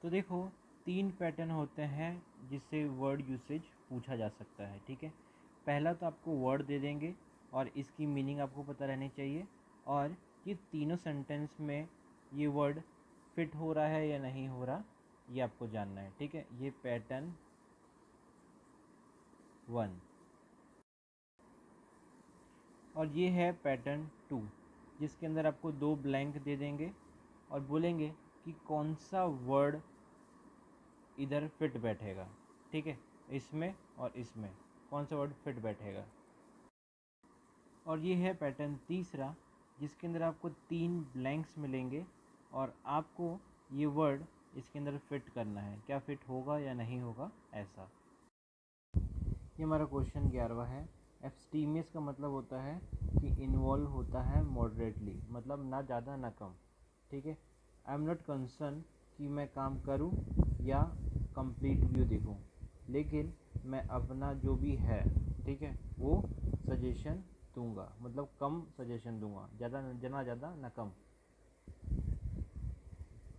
तो देखो 3 पैटर्न होते हैं जिससे वर्ड यूसेज पूछा जा सकता है, ठीक है। पहला तो आपको वर्ड दे देंगे और इसकी मीनिंग आपको पता रहनी चाहिए, और ये तीनों सेंटेंस में ये वर्ड फिट हो रहा है या नहीं हो रहा ये आपको जानना है, ठीक है। ये पैटर्न 1 और ये है पैटर्न 2, जिसके अंदर आपको 2 ब्लैंक दे देंगे और बोलेंगे कि कौन सा वर्ड इधर फिट बैठेगा, ठीक है। इसमें और इसमें कौन सा वर्ड फिट बैठेगा। और ये है पैटर्न तीसरा, जिसके अंदर आपको 3 ब्लैंक्स मिलेंगे और आपको ये वर्ड इसके अंदर फिट करना है, क्या फिट होगा या नहीं होगा ऐसा। ये हमारा क्वेश्चन 11वां है। एब्स्टीमियस का मतलब होता है कि इन्वॉल्व होता है मॉडरेटली, मतलब ना ज़्यादा ना कम, ठीक है। आई एम नॉट कंसर्न कि मैं काम करूं या कंप्लीट व्यू देखूं, लेकिन मैं अपना जो भी है, ठीक है, वो सजेशन दूंगा, मतलब कम सजेशन दूंगा, ज़्यादा ना कम।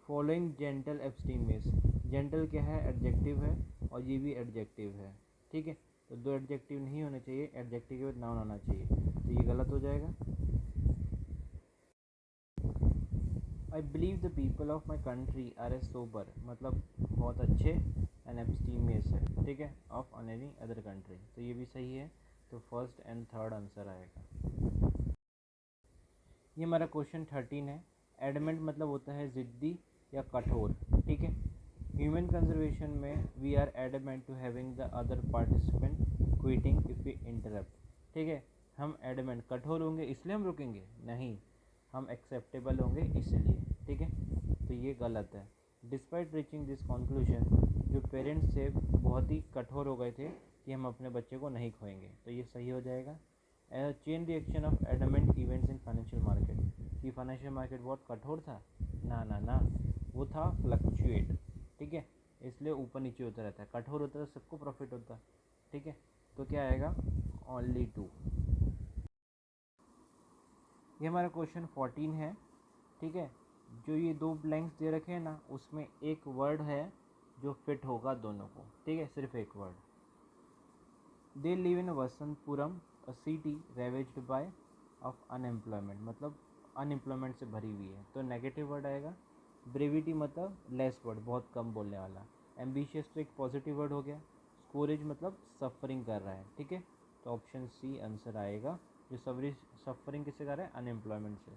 फॉलोइंग जेंटल एब्स्टीमियस, जेंटल क्या है, एडजेक्टिव है और ये भी एडजेक्टिव है, ठीक है। तो 2 एडजेक्टिव नहीं होने चाहिए, एडजेक्टिव के बाद नाउन आना चाहिए, तो ये गलत हो जाएगा। I believe the people of my country are a sober, मतलब बहुत अच्छे, एंड एब्स्टीमियस है, ठीक है, ऑफ एनी अदर कंट्री, तो ये भी सही है। तो फर्स्ट एंड थर्ड आंसर आएगा। ये हमारा क्वेश्चन 13 है। एडमेंट मतलब होता है ज़िद्दी या कठोर, ठीक है। ह्यूमन कंजर्वेशन में we are adamant to having the other participant quitting if we interrupt, ठीक है। हम एडमेंट कठोर होंगे इसलिए हम रुकेंगे नहीं, हम एक्सेप्टेबल होंगे इसलिए, ठीक है। तो ये गलत है। डिस्पाइट रीचिंग दिस कंक्लूजन, जो पेरेंट्स थे बहुत ही कठोर हो गए थे कि हम अपने बच्चे को नहीं खोएंगे, तो ये सही हो जाएगा। Chain reaction of adamant events in financial market, कि फाइनेंशियल मार्केट बहुत कठोर था, ना ना ना, वो था फ्लक्चुएट, ठीक है, इसलिए ऊपर नीचे होता रहता है। कठोर होता है तो सबको प्रॉफिट होता है, ठीक है। तो क्या आएगा, ओनली 2। ये हमारा क्वेश्चन 14 है, ठीक है। जो ये 2 ब्लैंक्स दे रखे हैं ना, उसमें एक वर्ड है जो फिट होगा दोनों को, ठीक है, सिर्फ एक word. They live in Vasantpuram, a city ravaged by of unemployment, मतलब अनएम्प्लॉयमेंट से भरी हुई है, तो नेगेटिव वर्ड आएगा। ब्रेविटी मतलब लेस वर्ड, बहुत कम बोलने वाला। एम्बिशियस तो एक पॉजिटिव वर्ड हो गया। स्कोरेज मतलब सफरिंग कर रहा है, ठीक है, तो ऑप्शन सी आंसर आएगा। जो सफरिंग किससे कर रहा है, अनएम्प्लॉयमेंट से,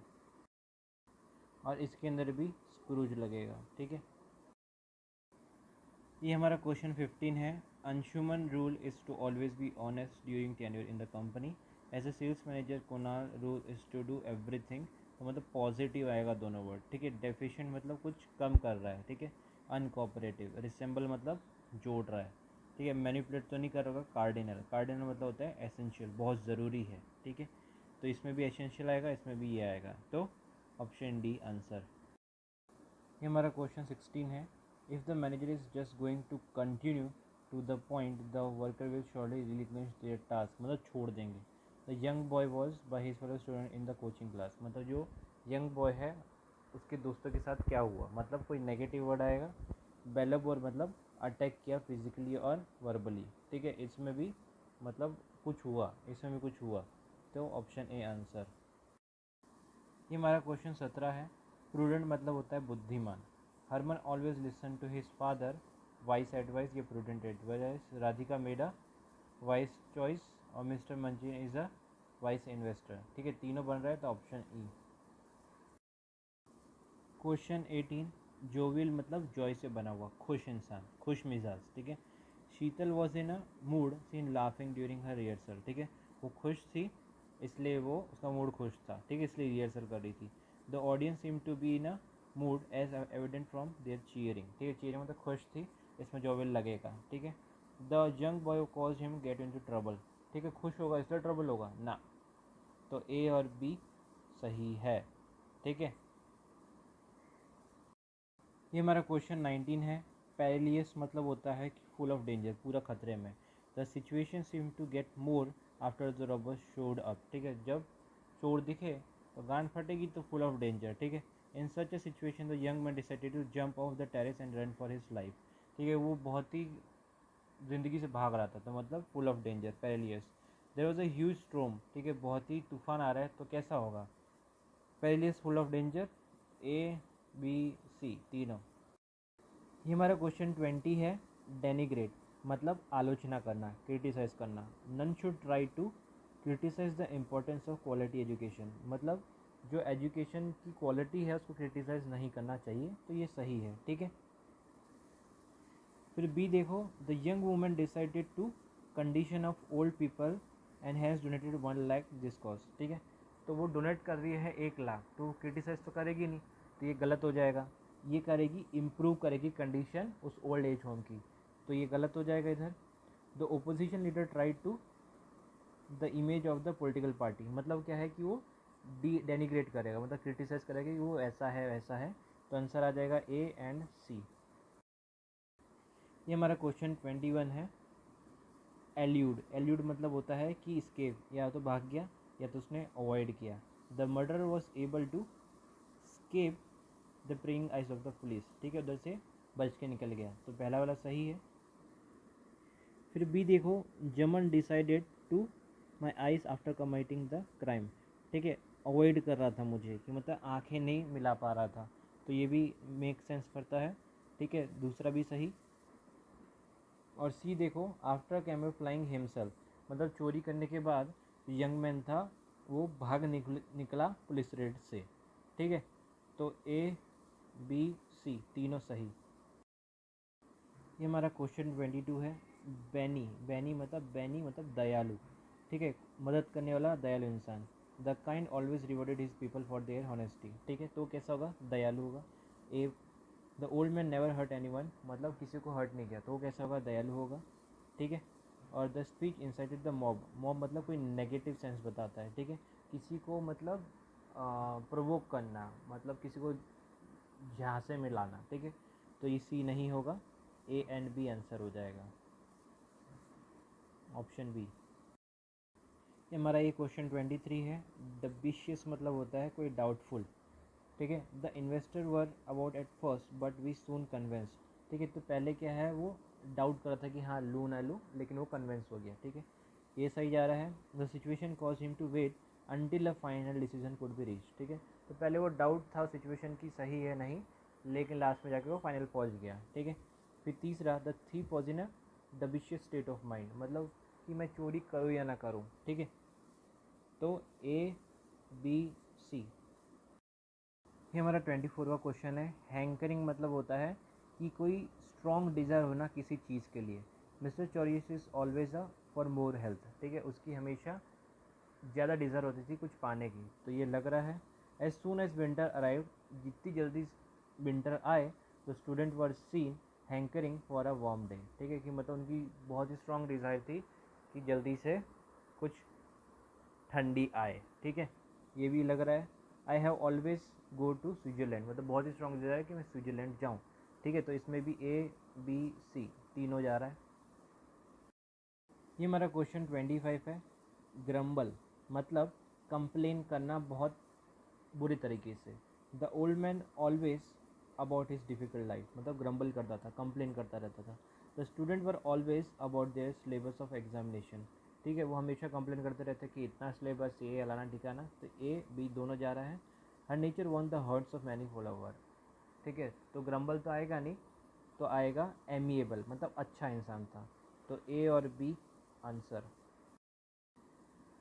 और इसके अंदर भी स्क्रूज लगेगा, ठीक है। ये हमारा क्वेश्चन 15 है। Anshuman rule is to always be honest during tenure in the company, as a sales manager Kunal rule is to do everything, तो मतलब पॉजिटिव आएगा दोनों वर्ड, ठीक है। डेफिशिएंट मतलब कुछ कम कर रहा है, ठीक है। अनकोऑपरेटिव, रिसेंबल मतलब जोड़ रहा है, ठीक है। मैनिपुलेट तो नहीं कर रहा होगा। कार्डिनल, कार्डिनल मतलब होता है एसेंशियल, बहुत ज़रूरी है, ठीक है। तो इसमें भी एसेंशियल आएगा, इसमें भी ये आएगा, तो ऑप्शन डी आंसर। ये हमारा क्वेश्चन 16 है। If the manager is just going to continue to the point, the worker will surely relinquish their task, मतलब छोड़ देंगे। The young boy was by his fellow student in the coaching class, मतलब जो young boy है उसके दोस्तों के साथ क्या हुआ, मतलब कोई नेगेटिव वर्ड आएगा। बेलबोर मतलब अटैक किया फिजिकली और वर्बली, ठीक है, इसमें भी मतलब कुछ हुआ, इसमें भी कुछ हुआ, तो ऑप्शन ए आंसर। ये हमारा क्वेश्चन 17 है। प्रूडेंट मतलब होता है बुद्धिमान। Harman always listen to his father wise advice, ये prudent advice. Radhika made wise choice, और मिस्टर मंजीन इज़ अ वाइस इन्वेस्टर, ठीक है, तीनों बन रहा है, तो ऑप्शन ई। क्वेश्चन 18, जोविल मतलब जॉय से बना हुआ, खुश इंसान, खुश मिजाज, ठीक है। Sheetal was in a mood seen laughing during her rehearsal, ठीक है, वो खुश थी इसलिए वो उसका मूड खुश था, ठीक है, इसलिए रिहर्सल कर रही थी। The audience seem to be in a mood as evident from their cheering, ठीक है, चीयरिंग मतलब खुश थी, इसमें जोविल लगेगा, ठीक है। The young boy cause him get into trouble, ठीक है, खुश होगा इसलिए ट्रबल होगा ना, तो ए और बी सही है, ठीक है। ये हमारा क्वेश्चन 19 है। पेरिलियस मतलब होता है कि फुल ऑफ डेंजर, पूरा खतरे में। The situation seem to get more after the robbers showed up, ठीक है, जब चोर दिखे तो गांड फटेगी, तो फुल ऑफ डेंजर, ठीक है। In such a situation the young man decided to jump off the terrace and run for his life. ठीक है, वो बहुत ही ज़िंदगी से भाग रहा था, तो मतलब full of danger, perilous. There was a huge storm, ठीक है, बहुत ही तूफान आ रहा है, तो कैसा होगा? Perilous, full of danger, A B C तीनों। ये हमारा क्वेश्चन 20 है। डेनिग्रेट मतलब आलोचना करना, क्रिटिसाइज करना। None should try to criticize the importance of quality education, मतलब जो एजुकेशन की क्वालिटी है उसको क्रिटिसाइज नहीं करना चाहिए, तो ये सही है। ठीक है, फिर बी देखो, the young women decided to condition of old people and has donated 1 lakh this cause. ठीक है, तो वो डोनेट कर रही है 1 लाख, तो क्रिटिसाइज तो करेगी नहीं, तो ये गलत हो जाएगा। ये करेगी, इम्प्रूव करेगी कंडीशन उस ओल्ड एज होम की, तो ये गलत हो जाएगा इधर। The opposition leader try to the image of the political party, मतलब क्या है कि वो डेनिग्रेट करेगा, मतलब क्रिटिसाइज करेगा कि वो ऐसा है वैसा है, तो आंसर आ जाएगा ए एंड सी। ये हमारा क्वेश्चन 21 है। एल्यूड, एल्यूड मतलब होता है कि स्केप, या तो भाग गया या तो उसने अवॉइड किया। The murder was able to escape the prying eyes of the police. ठीक है, उधर से बच के निकल गया, तो पहला वाला सही है। फिर बी देखो, जमन decided to my eyes after committing the crime. ठीक है, अवॉइड कर रहा था मुझे, कि मतलब आंखें नहीं मिला पा रहा था, तो ये भी मेक सेंस करता है। ठीक है, दूसरा भी सही। और सी देखो, आफ्टर कैमोफ्लाइंग हिमसेल्फ, मतलब चोरी करने के बाद यंग मैन था वो भाग निकला पुलिस रेड से। ठीक है, तो ए बी सी तीनों सही। ये हमारा क्वेश्चन 22 है। बैनी मतलब दयालु। ठीक है, मदद करने वाला दयालु इंसान। The kind always rewarded his people for their honesty. ठीक है, तो कैसा होगा? दयालु होगा। A the old man never hurt anyone, मतलब किसी को हर्ट नहीं किया, तो वो कैसा होगा? दयालु होगा। ठीक है, और the speech incited the mob, mob मतलब कोई नेगेटिव सेंस बताता है। ठीक है, किसी को मतलब प्रोवोक करना, मतलब किसी को झांसे में लाना। ठीक है, तो ये सी नहीं होगा, ए एंड बी आंसर हो जाएगा, ऑप्शन बी। ये हमारा ये क्वेश्चन 23 है। डबिशियस मतलब होता है कोई डाउटफुल। ठीक है, the investor were about at first but we soon convince. ठीक है, तो पहले क्या है, वो डाउट कर रहा था कि हाँ लूँ ना लूँ, लेकिन वो कन्वेंस हो गया। ठीक है, ये सही जा रहा है। The situation cause him to wait until a final decision could be reach. ठीक है, तो पहले वो डाउट था सिचुएशन की सही है नहीं, लेकिन लास्ट में जाके वो फाइनल पहुंच गया। ठीक है, फिर तीसरा, the thief was in a dubious state of mind, मतलब कि मैं चोरी करूँ या ना करूँ। ठीक है, तो ए बी सी। ये हमारा 24वां क्वेश्चन है। हैंकरिंग मतलब होता है कि कोई स्ट्रॉन्ग डिज़ायर होना किसी चीज़ के लिए। मिस्टर चॉरिस is always a for more health. ठीक है, उसकी हमेशा ज़्यादा डिज़ायर होती थी कुछ पाने की, तो ये लग रहा है। As soon as winter arrive, जितनी जल्दी विंटर आए तो student were seen hankering for a warm day. ठीक है, कि मतलब उनकी बहुत ही स्ट्रॉन्ग डिज़ायर थी कि जल्दी से कुछ ठंडी आए। ठीक है, ये भी लग रहा है। I have always go to Switzerland, मतलब बहुत ही स्ट्रॉन्ग डिज़ायर है कि मैं स्विट्ज़रलैंड जाऊँ। ठीक है, तो इसमें भी ए बी सी तीनों जा रहा है। ये हमारा क्वेश्चन 25 है। ग्रम्बल मतलब कंप्लेन करना बहुत बुरी तरीके से। The old man always about his difficult life, मतलब ग्रम्बल करता था, कंप्लेन करता रहता था। The student were always about their syllabus of examination. ठीक है, वो हमेशा कंप्लेन करते रहते कि इतना सिलेबस, ये अलाना ठिकाना, तो ए बी दोनों जा रहा है। Her nature want the hearts of many follower. ठीक है, तो ग्रम्बल तो आएगा नहीं, तो आएगा एमिएबल, मतलब अच्छा इंसान था, तो ए और बी आंसर।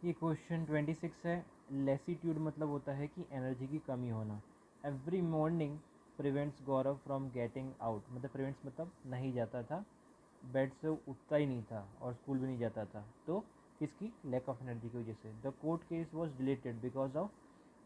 ये क्वेश्चन 26 है। लेसीट्यूड मतलब होता है कि एनर्जी की कमी होना। Every morning prevents Gaurav from getting out, मतलब प्रिवेंट्स मतलब नहीं जाता था, बेड से उठता ही नहीं था और स्कूल भी नहीं जाता था, तो किसकी? लैक ऑफ एनर्जी की वजह से। The court case was deleted because of,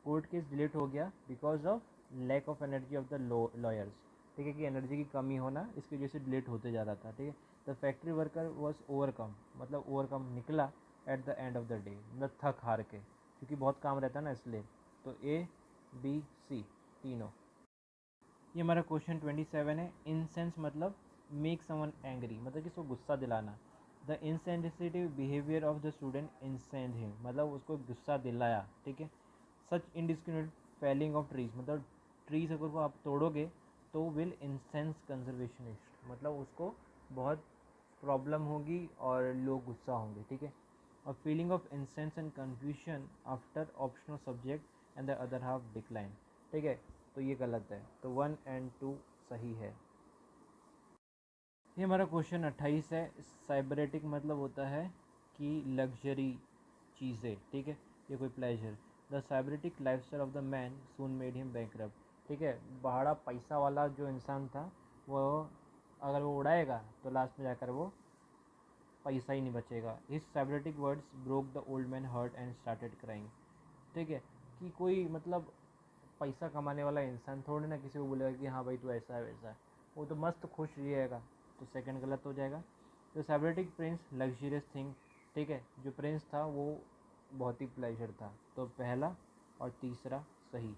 court case delete हो गया because of lack of energy of the lawyers. ठीक है, कि एनर्जी की कमी होना, इसकी वजह से डिलीट होते जा रहा था। ठीक है, the factory worker was overcome, मतलब ओवरकम निकला at the end of the day, मतलब थक हार के, क्योंकि बहुत काम रहता है ना इसलिए, तो ए बी सी तीनों। ये हमारा क्वेश्चन 27 है। इंसेंस मतलब मेक समवन एंग्री, मतलब किसको गुस्सा दिलाना। The insensitive behaviour of the student incensed him, मतलब उसको गुस्सा दिलाया। ठीक है, such indiscriminate felling of trees, मतलब ट्रीज अगर को आप तोड़ोगे तो विल इंसेंस कंजर्वेशनिस्ट, मतलब उसको बहुत प्रॉब्लम होगी और लोग गुस्सा होंगे, ठीक है। और feeling of incense and confusion after optional subject and the other half decline, ठीक है। तो ये गलत है, तो 1 और 2 सही है। ये हमारा क्वेश्चन 28 है। साइबरेटिक मतलब होता है कि लग्जरी चीज़ें, ठीक है, ये कोई pleasure. The sybaritic lifestyle of the man soon made him bankrupt, ठीक है। बड़ा पैसा वाला जो इंसान था वो अगर वो उड़ाएगा तो लास्ट में जाकर वो पैसा ही नहीं बचेगा। His sybaritic words broke the old man heart and started crying, ठीक है। कि कोई मतलब पैसा कमाने वाला इंसान थोड़ी ना किसी को बोलेगा कि हाँ भाई तू ऐसा है वैसा है, वो तो मस्त खुश रहेगा। तो सेकंड गलत हो जाएगा। तो सेबरेटिक प्रिंस लग्जरियस थिंग, ठीक है, जो प्रिंस था वो बहुत ही प्लेजर था, तो पहला और तीसरा सही।